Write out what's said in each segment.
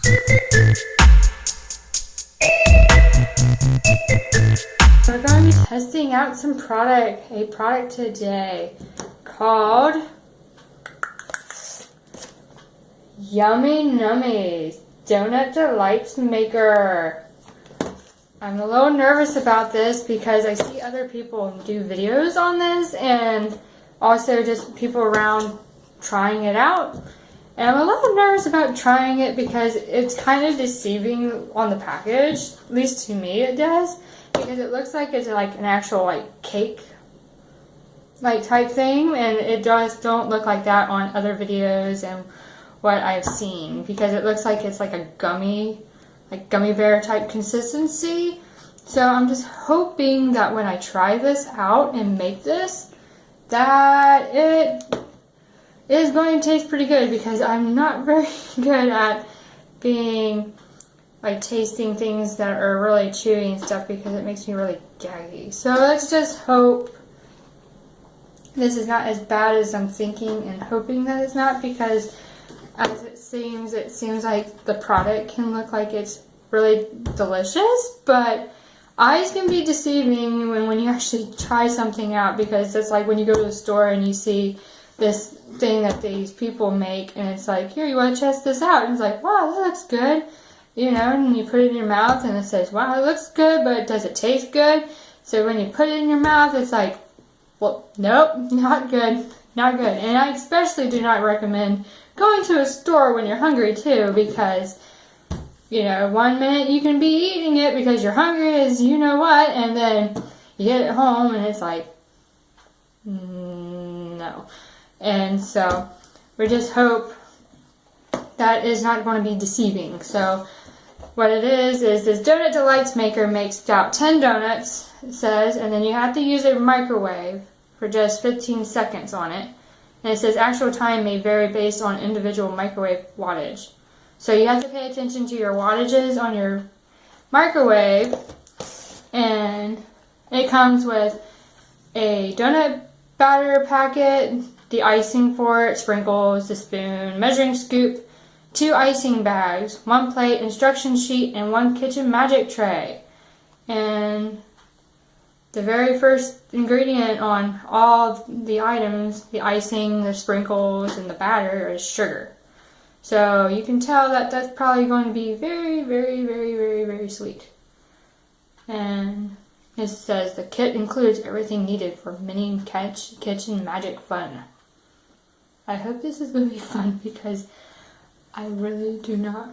We're going to be testing out a product today called Yummy Nummies Donut Delights Maker. I'm a little nervous about this because I see other people do videos on this and also just people around trying it out. And I'm a little nervous about trying it because it's kind of deceiving on the package. At least to me it does. Because it looks like it's like an actual like cake like type thing, and it don't look like that on other videos and what I've seen, because it looks like it's like a gummy bear type consistency. So I'm just hoping that when I try this out and make this, that it is going to taste pretty good, because I'm not very good at being like tasting things that are really chewy and stuff, because it makes me really gaggy. So let's just hope this is not as bad as I'm thinking and hoping that it's not, because as it seems like the product can look like it's really delicious, but eyes can be deceiving when you actually try something out, because it's like when you go to the store and you see this thing that these people make and it's like, here, you want to test this out? And it's like, wow, that looks good. You know, and you put it in your mouth and it says, wow, it looks good, but does it taste good? So when you put it in your mouth, it's like, well, nope, not good, not good. And I especially do not recommend going to a store when you're hungry too, because, you know, 1 minute you can be eating it because you're hungry as you know what, and then you get it home and it's like, no. And so we just hope that is not going to be deceiving. So what it is this Donut Delights Maker makes about 10 donuts, it says, and then you have to use a microwave for just 15 seconds on it. And it says actual time may vary based on individual microwave wattage. So you have to pay attention to your wattages on your microwave. And it comes with a donut batter packet, the icing for it, sprinkles, the spoon, measuring scoop, 2 icing bags, 1 plate, instruction sheet, and 1 kitchen magic tray. And the very first ingredient on all the items, the icing, the sprinkles, and the batter, is sugar. So you can tell that that's probably going to be very, very, very, very, very sweet. And it says the kit includes everything needed for mini kitchen magic fun. I hope this is going to be fun, because I really do not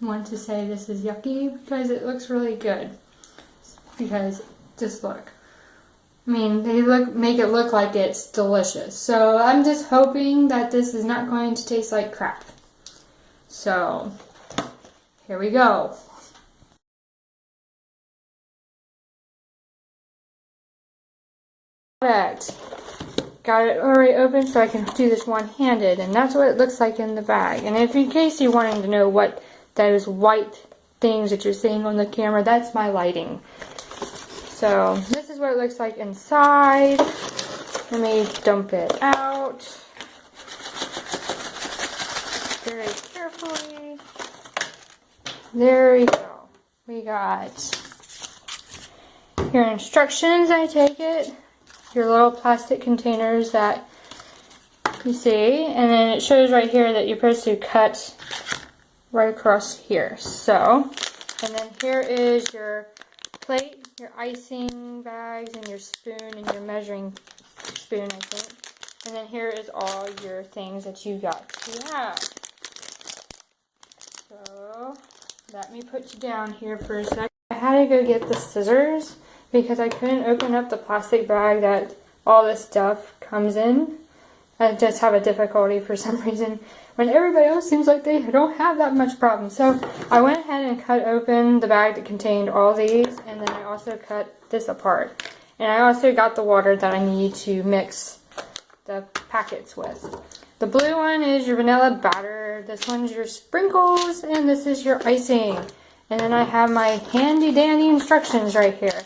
want to say this is yucky, because it looks really good. Because just look. I mean, they make it look like it's delicious. So I'm just hoping that this is not going to taste like crap. So here we go. Product. Got it already open so I can do this one-handed, and that's what it looks like in the bag. And if in case you're wanting to know what those white things that you're seeing on the camera, that's my lighting. So this is what it looks like inside. Let me dump it out very carefully. There we go. We got your instructions, I take it. Your little plastic containers that you see, and then it shows right here that you're supposed to cut right across here. So, and then here is your plate, your icing bags, and your spoon, and your measuring spoon, I think. And then here is all your things that you got to have. So, let me put you down here for a second. I had to go get the scissors, because I couldn't open up the plastic bag that all this stuff comes in. I just have a difficulty for some reason, when everybody else seems like they don't have that much problem. So I went ahead and cut open the bag that contained all these, and then I also cut this apart. And I also got the water that I need to mix the packets with. The blue one is your vanilla batter, this one's your sprinkles, and this is your icing. And then I have my handy dandy instructions right here.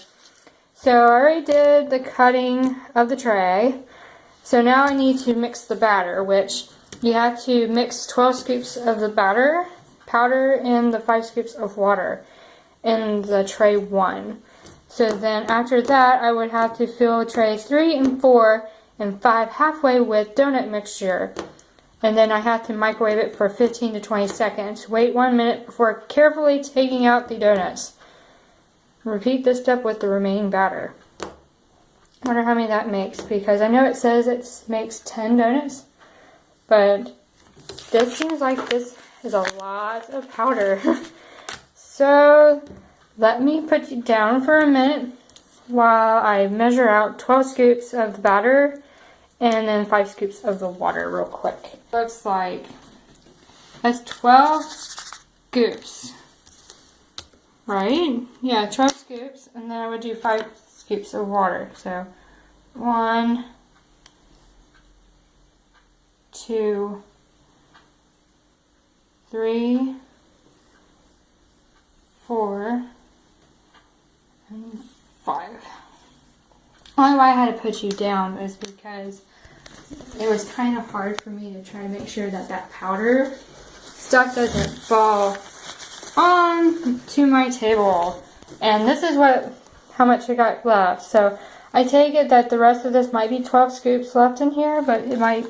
So I already did the cutting of the tray. So now I need to mix the batter, which you have to mix 12 scoops of the batter powder and the 5 scoops of water in the tray 1. So then after that, I would have to fill trays 3 and 4 and 5 halfway with donut mixture. And then I have to microwave it for 15 to 20 seconds. Wait 1 minute before carefully taking out the donuts. Repeat this step with the remaining batter. I wonder how many that makes, because I know it says it makes 10 donuts, but this seems like this is a lot of powder. So let me put you down for a minute while I measure out 12 scoops of the batter and then 5 scoops of the water real quick. Looks like that's 12 scoops, right? Yeah, 12 scoops, and then I would do 5 scoops of water. So 1, 2, 3, 4, and 5. Only why I had to put you down is because it was kind of hard for me to try to make sure that that powder stuff doesn't fall on to my table. And this is how much I got left. So I take it that the rest of this might be 12 scoops left in here, but it might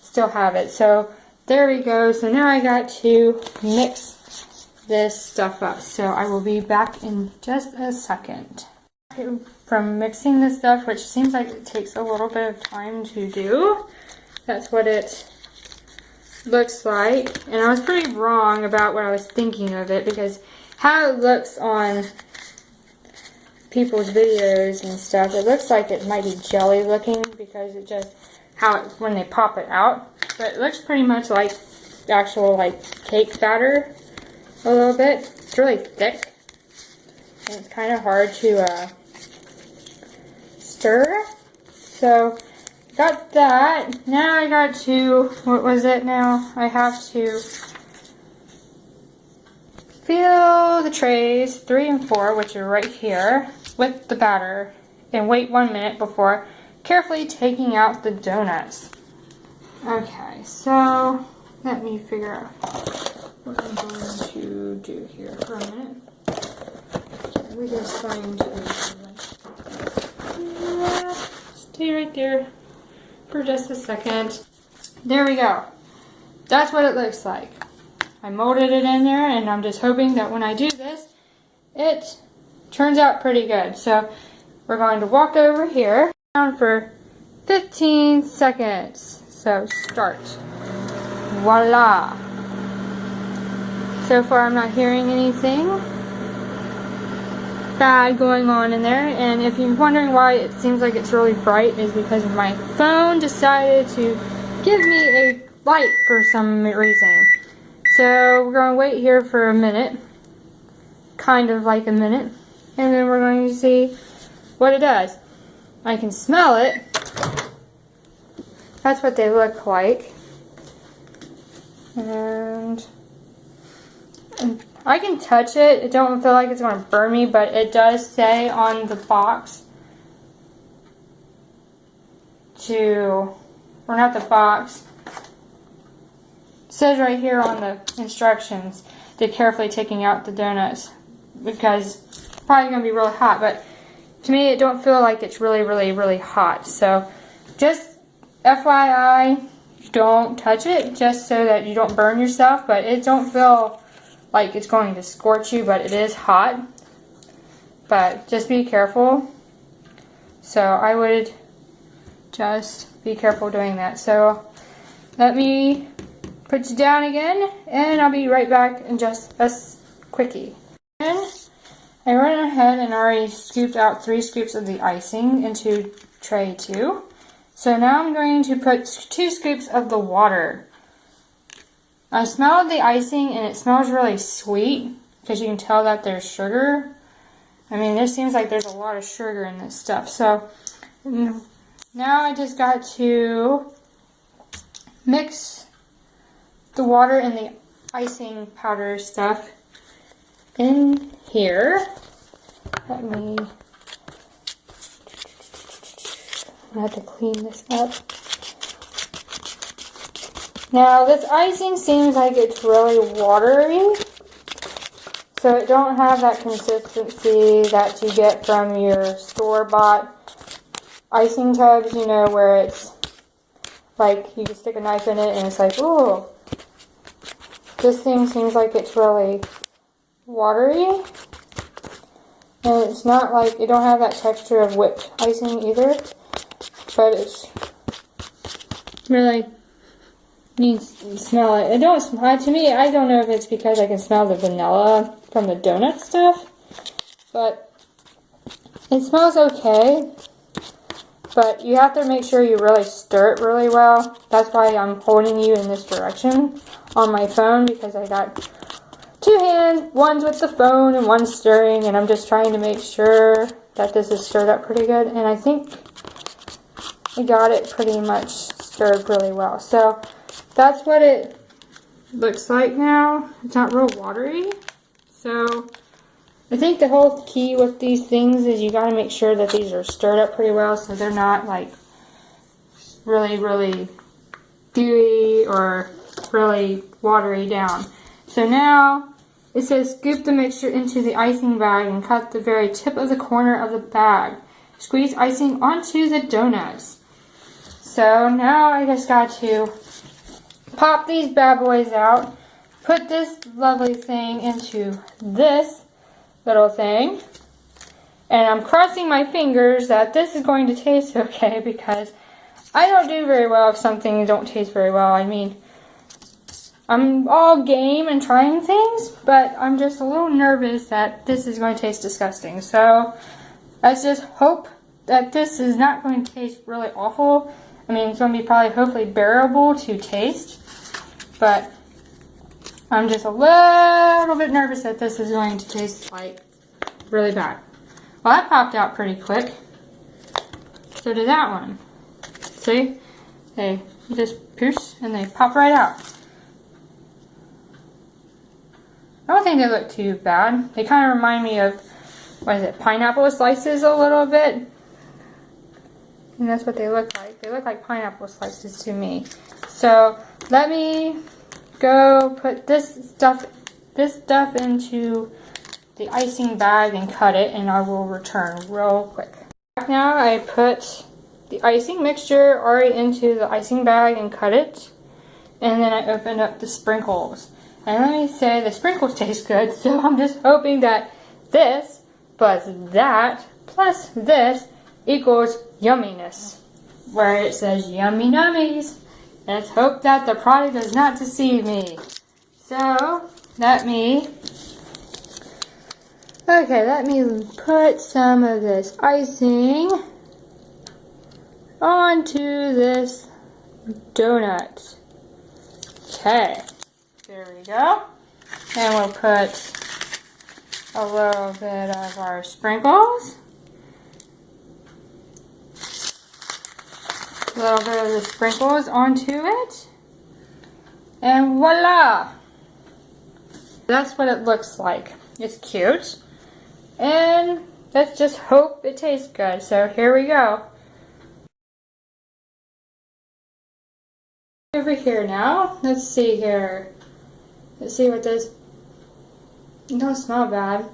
still have it. So there we go. So now I got to mix this stuff up. So I will be back in just a second. From mixing this stuff, which seems like it takes a little bit of time to do. That's what it looks like. And I was pretty wrong about what I was thinking of it, because how it looks on people's videos and stuff, it looks like it might be jelly looking because it just when they pop it out. But it looks pretty much like actual cake batter a little bit. It's really thick and it's kind of hard to stir. So got that. Now I got to, what was it now? I have to fill the trays 3 and 4, which are right here, with the batter, and wait 1 minute before carefully taking out the donuts. Okay, so let me figure out what I'm going to do here for a minute. Okay, we're just going to stay right there for just a second. There we go. That's what it looks like. I molded it in there, and I'm just hoping that when I do this, it turns out pretty good. So we're going to walk over here for 15 seconds. So start. Voila. So far I'm not hearing anything bad going on in there, and if you're wondering why it seems like it's really bright, is because my phone decided to give me a light for some reason. So we're going to wait here for a minute, kind of like a minute, and then we're going to see what it does. I can smell it. That's what they look like. And I can touch it. I don't feel like it's going to burn me, but it does say on the box or not the box, it says right here on the instructions to carefully taking out the donuts, because it's probably going to be really hot, but to me it don't feel like it's really, really, really hot. So just FYI, don't touch it, just so that you don't burn yourself, but it don't feel like it's going to scorch you, but it is hot. But just be careful. So I would just be careful doing that. So let me put you down again, and I'll be right back in just a quickie. And I went ahead and already scooped out 3 scoops of the icing into tray 2. So now I'm going to put 2 scoops of the water. I smelled the icing, and it smells really sweet, because you can tell that there's sugar. I mean, this seems like there's a lot of sugar in this stuff. So now I just got to mix the water and the icing powder stuff in here. I have to clean this up. Now this icing seems like it's really watery. So it don't have that consistency that you get from your store-bought icing tubs, you know, where it's like you can stick a knife in it and it's like, ooh. This thing seems like it's really watery. And it's not like, it don't have that texture of whipped icing either. But it's really, you smell it. It don't smell, to me, I don't know if it's because I can smell the vanilla from the donut stuff. But it smells okay. But you have to make sure you really stir it really well. That's why I'm holding you in this direction on my phone, because I got two hands, one's with the phone and one's stirring, and I'm just trying to make sure that this is stirred up pretty good. And I think we got it pretty much stirred really well. So that's what it looks like now. It's not real watery. So I think the whole key with these things is you got to make sure that these are stirred up pretty well so they're not like really gooey or really watery down. So now it says scoop the mixture into the icing bag and cut the very tip of the corner of the bag. Squeeze icing onto the donuts. So now I just got to pop these bad boys out, put this lovely thing into this little thing, and I'm crossing my fingers that this is going to taste okay, because I don't do very well if something don't taste very well. I mean, I'm all game and trying things, but I'm just a little nervous that this is going to taste disgusting. So let's just hope that this is not going to taste really awful. I mean, it's going to be probably hopefully bearable to taste, but I'm just a little bit nervous that this is going to taste like really bad. Well, that popped out pretty quick. So did that one. See? They just push and they pop right out. I don't think they look too bad. They kind of remind me of, what is it, pineapple slices a little bit. And that's what they look like. They look like pineapple slices to me. So let me go put this stuff into the icing bag and cut it, and I will return real quick. Now I put the icing mixture already into the icing bag and cut it, and then I opened up the sprinkles. And let me say, the sprinkles taste good, so I'm just hoping that this plus that plus this equals yumminess, where it says yummy nummies. Let's hope that the product does not deceive me. So let me put some of this icing onto this donut. Okay, there we go. And we'll put a little bit of our sprinkles. A little bit of the sprinkles onto it. And voila! That's what it looks like. It's cute. And let's just hope it tastes good. So here we go. Over here now. Let's see here. Let's see what this... It don't smell bad.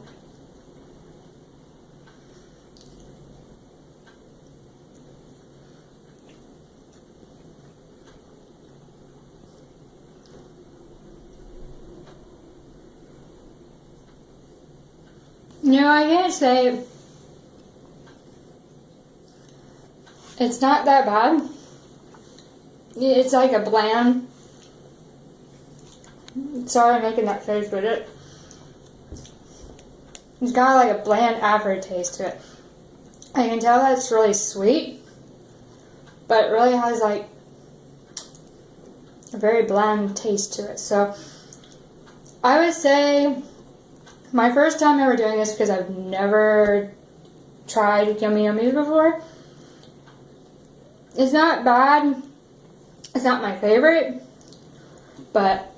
No, I can't say it's not that bad. It's like a bland, sorry I'm making that face with it. It's got like a bland average taste to it. I can tell that it's really sweet, but it really has like a very bland taste to it. So I would say my first time ever doing this, because I've never tried Yummy Nummies before. It's not bad. It's not my favorite. But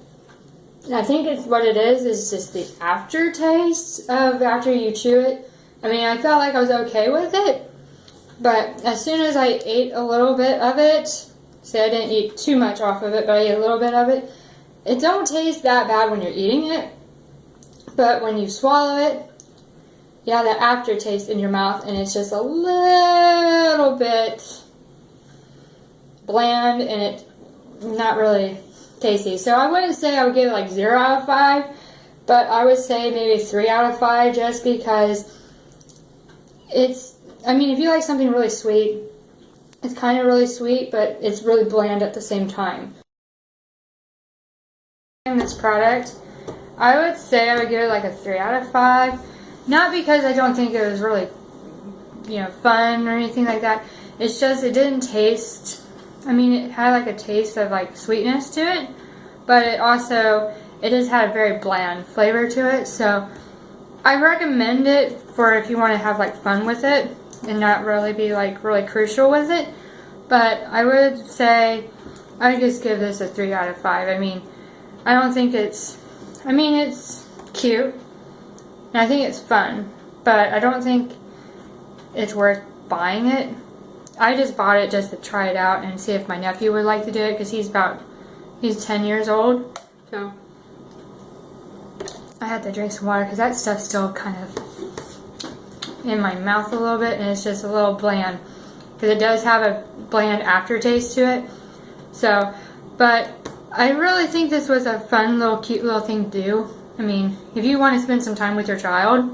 I think it's what it is just the aftertaste of after you chew it. I mean, I felt like I was okay with it. But as soon as I ate a little bit of it, say I didn't eat too much off of it, but I ate a little bit of it. It don't taste that bad when you're eating it, but when you swallow it, you have that aftertaste in your mouth, and it's just a little bit bland, and it's not really tasty. So I wouldn't say I would give it like 0 out of 5, but I would say maybe 3 out of 5, just because it's, I mean, if you like something really sweet, it's kind of really sweet, but it's really bland at the same time. In this product, I would say I would give it like a 3 out of 5. Not because I don't think it was really, fun or anything like that. It's just it didn't taste, I mean, it had like a taste of like sweetness to it, but it just had a very bland flavor to it. So I recommend it for if you want to have like fun with it and not really be like really crucial with it. But I would say I would just give this a 3 out of 5. I mean, I don't think it's cute and I think it's fun, but I don't think it's worth buying it. I just bought it just to try it out and see if my nephew would like to do it, because he's 10 years old. So I had to drink some water because that stuff's still kind of in my mouth a little bit, and it's just a little bland because it does have a bland aftertaste to it. So, but I really think this was a fun little cute little thing to do. I mean, if you want to spend some time with your child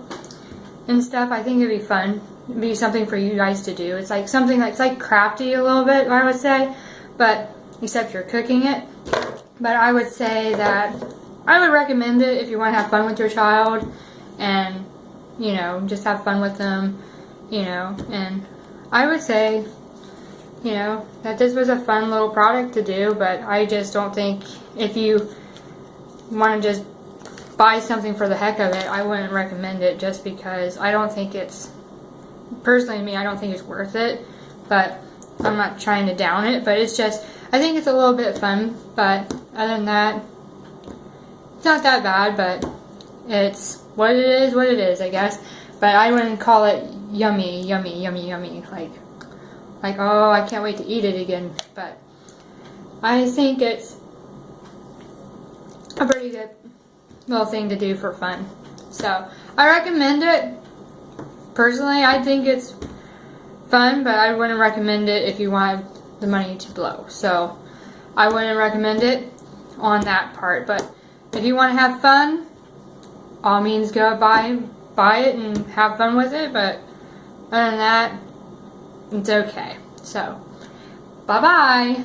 and stuff, I think it'd be fun. It'd be something for you guys to do. It's like something that's like crafty a little bit, I would say, but except you're cooking it. But I would say that I would recommend it if you want to have fun with your child and, just have fun with them, and I would say, that this was a fun little product to do, but I just don't think if you want to just buy something for the heck of it, I wouldn't recommend it, just because I don't think it's, personally to me, I don't think it's worth it. But I'm not trying to down it, but it's just, I think it's a little bit fun, but other than that, it's not that bad, but it's what it is, I guess. But I wouldn't call it yummy, like, oh, I can't wait to eat it again. But I think it's a pretty good little thing to do for fun. So I recommend it. Personally, I think it's fun, but I wouldn't recommend it if you want the money to blow. So I wouldn't recommend it on that part. But if you want to have fun, all means go buy it and have fun with it. But other than that, it's okay. So, bye-bye.